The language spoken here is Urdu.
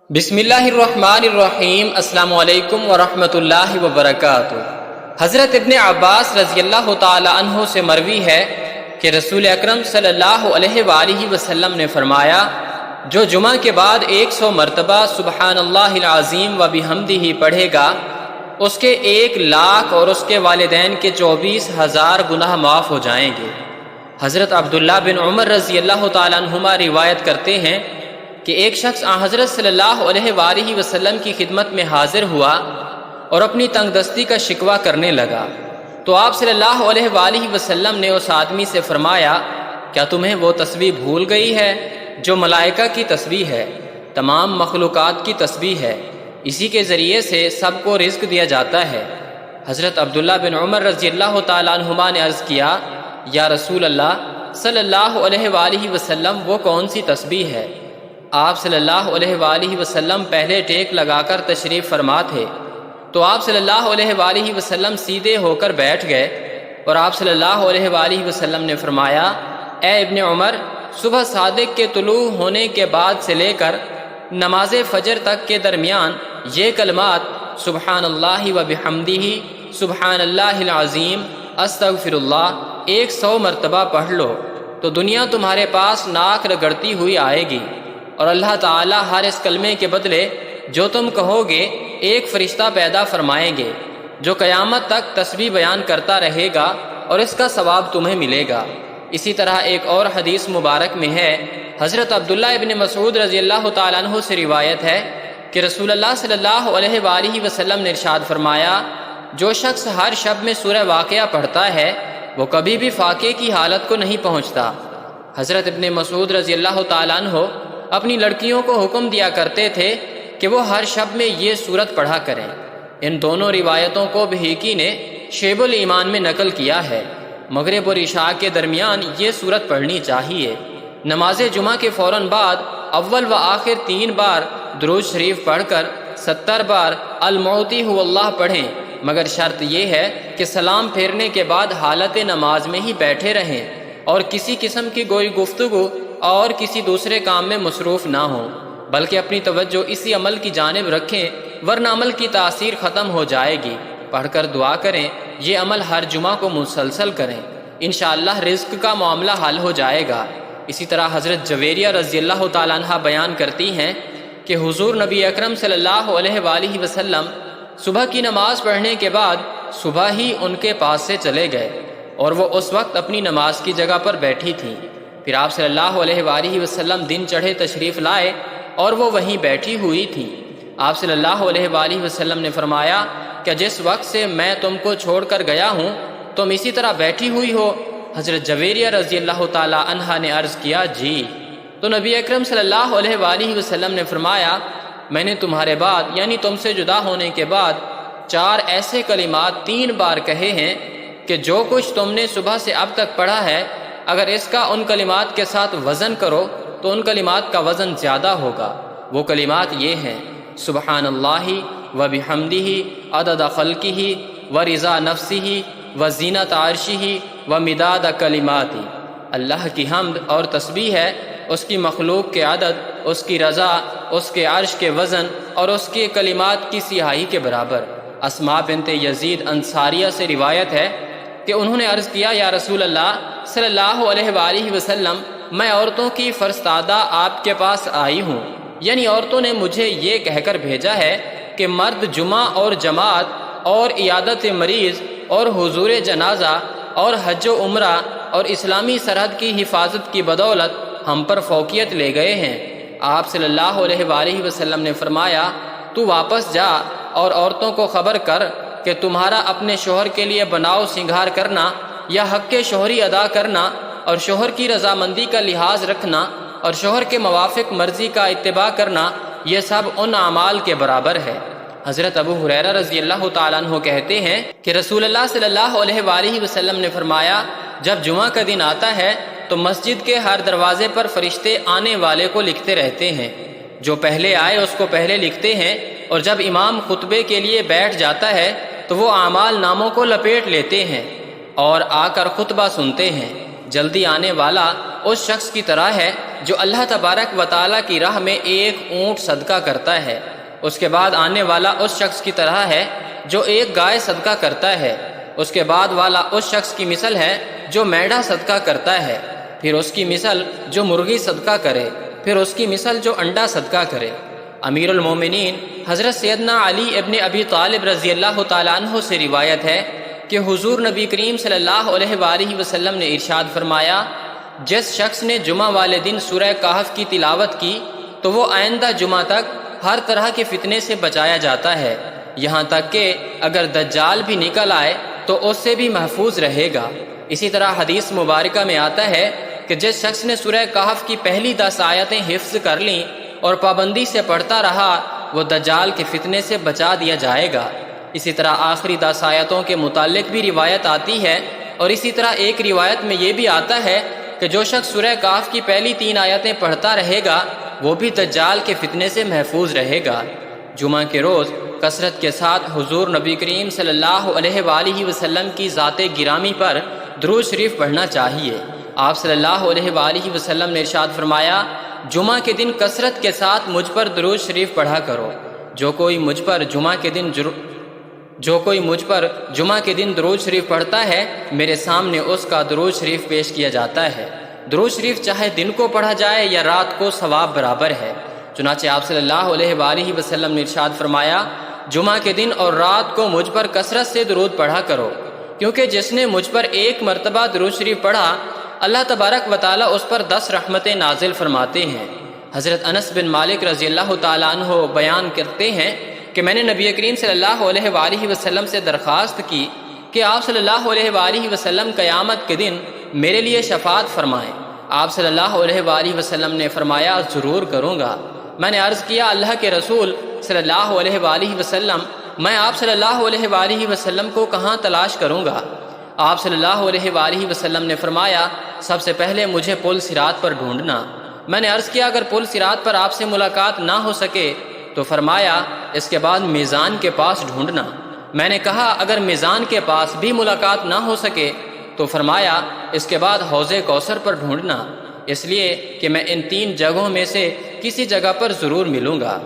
بسم اللہ الرحمن الرحیم۔ السلام علیکم ورحمۃ اللہ وبرکاتہ۔ حضرت ابن عباس رضی اللہ تعالی عنہ سے مروی ہے کہ رسول اکرم صلی اللہ علیہ وآلہ وسلم نے فرمایا، جو جمعہ کے بعد 100 مرتبہ سبحان اللہ العظیم و بحمدہ پڑھے گا، اس کے 1,00,000 اور اس کے والدین کے 24,000 گناہ معاف ہو جائیں گے۔ حضرت عبداللہ بن عمر رضی اللہ تعالیٰ عنہما روایت کرتے ہیں کہ ایک شخص حضرت صلی اللہ علیہ وآلہ وسلم کی خدمت میں حاضر ہوا اور اپنی تنگ دستی کا شکوہ کرنے لگا، تو آپ صلی اللہ علیہ وآلہ وسلم نے اس آدمی سے فرمایا، کیا تمہیں وہ تسبیح بھول گئی ہے جو ملائکہ کی تسبیح ہے، تمام مخلوقات کی تسبیح ہے، اسی کے ذریعے سے سب کو رزق دیا جاتا ہے۔ حضرت عبداللہ بن عمر رضی اللہ تعالیٰ عنہما نے عرض کیا، یا رسول اللہ صلی اللہ علیہ وآلہ وسلم وہ کون سی تسبیح ہے؟ آپ صلی اللہ علیہ وآلہ وسلم پہلے ٹیک لگا کر تشریف فرما تھے، تو آپ صلی اللہ علیہ وآلہ وسلم سیدھے ہو کر بیٹھ گئے اور آپ صلی اللہ علیہ وآلہ وسلم نے فرمایا، اے ابن عمر، صبح صادق کے طلوع ہونے کے بعد سے لے کر نماز فجر تک کے درمیان یہ کلمات سبحان اللہ و بحمدہ، سبحان اللہ العظیم، استغفر اللہ 100 مرتبہ پڑھ لو تو دنیا تمہارے پاس ناک رگڑتی ہوئی آئے گی، اور اللہ تعالیٰ ہر اس کلمے کے بدلے جو تم کہو گے ایک فرشتہ پیدا فرمائیں گے جو قیامت تک تسبیح بیان کرتا رہے گا، اور اس کا ثواب تمہیں ملے گا۔ اسی طرح ایک اور حدیث مبارک میں ہے، حضرت عبداللہ ابن مسعود رضی اللہ تعالیٰ عنہ سے روایت ہے کہ رسول اللہ صلی اللہ علیہ وآلہ وسلم نے ارشاد فرمایا، جو شخص ہر شب میں سورہ واقعہ پڑھتا ہے وہ کبھی بھی فاقے کی حالت کو نہیں پہنچتا۔ حضرت ابن مسعود رضی اللہ تعالیٰ عنہ اپنی لڑکیوں کو حکم دیا کرتے تھے کہ وہ ہر شب میں یہ سورت پڑھا کریں۔ ان دونوں روایتوں کو بہیقی نے شیب الایمان میں نقل کیا ہے۔ مغرب اور عشاء کے درمیان یہ سورت پڑھنی چاہیے۔ نماز جمعہ کے فوراً بعد اول و آخر 3 بار درود شریف پڑھ کر 70 بار المعطی هو اللہ پڑھیں، مگر شرط یہ ہے کہ سلام پھیرنے کے بعد حالت نماز میں ہی بیٹھے رہیں اور کسی قسم کی کوئی گفتگو اور کسی دوسرے کام میں مصروف نہ ہوں، بلکہ اپنی توجہ اسی عمل کی جانب رکھیں، ورنہ عمل کی تاثیر ختم ہو جائے گی۔ پڑھ کر دعا کریں، یہ عمل ہر جمعہ کو مسلسل کریں، انشاءاللہ رزق کا معاملہ حل ہو جائے گا۔ اسی طرح حضرت جویریہ رضی اللہ تعالیٰ عنہ بیان کرتی ہیں کہ حضور نبی اکرم صلی اللہ علیہ وآلہ وسلم صبح کی نماز پڑھنے کے بعد صبح ہی ان کے پاس سے چلے گئے اور وہ اس وقت اپنی نماز کی جگہ پر بیٹھی تھیں۔ پھر آپ صلی اللہ علیہ وآلہ وسلم دن چڑھے تشریف لائے اور وہ وہیں بیٹھی ہوئی تھی۔ آپ صلی اللہ علیہ وآلہ وسلم نے فرمایا کہ جس وقت سے میں تم کو چھوڑ کر گیا ہوں تم اسی طرح بیٹھی ہوئی ہو؟ حضرت جویریہ رضی اللہ تعالی عنہا نے عرض کیا، جی۔ تو نبی اکرم صلی اللہ علیہ وآلہ وسلم نے فرمایا، میں نے تمہارے بعد یعنی تم سے جدا ہونے کے بعد 4 ایسے کلمات 3 بار کہے ہیں کہ جو کچھ تم نے صبح سے اب تک پڑھا ہے، اگر اس کا ان کلمات کے ساتھ وزن کرو تو ان کلمات کا وزن زیادہ ہوگا۔ وہ کلمات یہ ہیں، سبحان اللہ و بحمدہ عدد خلقہ و رضا نفسہ و زینت عرشہ و مداد کلماتہ۔ اللہ کی حمد اور تسبیح ہے اس کی مخلوق کے عدد، اس کی رضا، اس کے عرش کے وزن اور اس کے کلمات کی سیاہی کے برابر۔ اسماء بنت یزید انصاریہ سے روایت ہے کہ انہوں نے عرض کیا، یا رسول اللہ صلی اللہ علیہ وآلہ وسلم، میں عورتوں کی فرستادہ آپ کے پاس آئی ہوں، یعنی عورتوں نے مجھے یہ کہہ کر بھیجا ہے کہ مرد جمعہ اور جماعت اور عیادت مریض اور حضور جنازہ اور حج و عمرہ اور اسلامی سرحد کی حفاظت کی بدولت ہم پر فوقیت لے گئے ہیں۔ آپ صلی اللہ علیہ وآلہ وسلم نے فرمایا، تو واپس جا اور عورتوں کو خبر کر کہ تمہارا اپنے شوہر کے لیے بناؤ سنگھار کرنا یا حق شوہری ادا کرنا اور شوہر کی رضامندی کا لحاظ رکھنا اور شوہر کے موافق مرضی کا اتباع کرنا، یہ سب ان اعمال کے برابر ہے۔ حضرت ابو ہریرہ رضی اللہ تعالیٰ عنہ کہتے ہیں کہ رسول اللہ صلی اللہ علیہ وآلہ وسلم نے فرمایا، جب جمعہ کا دن آتا ہے تو مسجد کے ہر دروازے پر فرشتے آنے والے کو لکھتے رہتے ہیں، جو پہلے آئے اس کو پہلے لکھتے ہیں، اور جب امام خطبے کے لیے بیٹھ جاتا ہے تو وہ اعمال ناموں کو لپیٹ لیتے ہیں اور آ کر خطبہ سنتے ہیں۔ جلدی آنے والا اس شخص کی طرح ہے جو اللہ تبارک و تعالیٰ کی راہ میں ایک اونٹ صدقہ کرتا ہے، اس کے بعد آنے والا اس شخص کی طرح ہے جو ایک گائے صدقہ کرتا ہے، اس کے بعد والا اس شخص کی مثل ہے جو میڑھا صدقہ کرتا ہے، پھر اس کی مثل جو مرغی صدقہ کرے، پھر اس کی مثل جو انڈا صدقہ کرے۔ امیر المومنین حضرت سیدنا علی ابن ابی طالب رضی اللہ تعالیٰ عنہ سے روایت ہے کہ حضور نبی کریم صلی اللہ علیہ وآلہ وسلم نے ارشاد فرمایا، جس شخص نے جمعہ والے دن سورہ کہف کی تلاوت کی تو وہ آئندہ جمعہ تک ہر طرح کے فتنے سے بچایا جاتا ہے، یہاں تک کہ اگر دجال بھی نکل آئے تو اس سے بھی محفوظ رہے گا۔ اسی طرح حدیث مبارکہ میں آتا ہے کہ جس شخص نے سورہ کہف کی پہلی 10 آیتیں حفظ کر لیں اور پابندی سے پڑھتا رہا وہ دجال کے فتنے سے بچا دیا جائے گا۔ اسی طرح آخری 10 آیتوں کے متعلق بھی روایت آتی ہے، اور اسی طرح ایک روایت میں یہ بھی آتا ہے کہ جو شخص سورہ کہف کی پہلی 3 آیتیں پڑھتا رہے گا وہ بھی دجال کے فتنے سے محفوظ رہے گا۔ جمعہ کے روز کثرت کے ساتھ حضور نبی کریم صلی اللہ علیہ وآلہ وسلم کی ذات گرامی پر درود شریف پڑھنا چاہیے۔ آپ صلی اللہ علیہ وآلہ وسلم نے ارشاد فرمایا، جمعہ کے دن کثرت کے ساتھ مجھ پر درود شریف پڑھا کرو۔ جو کوئی مجھ پر جمعہ کے دن درود شریف پڑھتا ہے میرے سامنے اس کا درود شریف پیش کیا جاتا ہے۔ درود شریف چاہے دن کو پڑھا جائے یا رات کو ثواب برابر ہے۔ چنانچہ آپ صلی اللہ علیہ وآلہ وسلم نے ارشاد فرمایا، جمعہ کے دن اور رات کو مجھ پر کثرت سے درود پڑھا کرو، کیونکہ جس نے مجھ پر ایک مرتبہ درود شریف پڑھا اللہ تبارک و تعالیٰ اس پر 10 رحمتیں نازل فرماتے ہیں۔ حضرت انس بن مالک رضی اللہ تعالیٰ عنہ بیان کرتے ہیں کہ میں نے نبی کریم صلی اللہ علیہ وآلہ وسلم سے درخواست کی کہ آپ صلی اللہ علیہ وآلہ وسلم قیامت کے دن میرے لیے شفاعت فرمائیں۔ آپ صلی اللہ علیہ وآلہ وسلم نے فرمایا، ضرور کروں گا۔ میں نے عرض کیا، اللہ کے رسول صلی اللہ علیہ وآلہ وسلم، میں آپ صلی اللہ علیہ وآلہ وسلم کو کہاں تلاش کروں گا؟ آپ صلی اللہ علیہ وآلہ وسلم نے فرمایا، سب سے پہلے مجھے پل صراط پر ڈھونڈنا۔ میں نے عرض کیا، اگر پل صراط پر آپ سے ملاقات نہ ہو سکے تو فرمایا، اس کے بعد میزان کے پاس ڈھونڈنا۔ میں نے کہا، اگر میزان کے پاس بھی ملاقات نہ ہو سکے تو فرمایا، اس کے بعد حوض کوثر پر ڈھونڈنا، اس لیے کہ میں ان 3 جگہوں میں سے کسی جگہ پر ضرور ملوں گا۔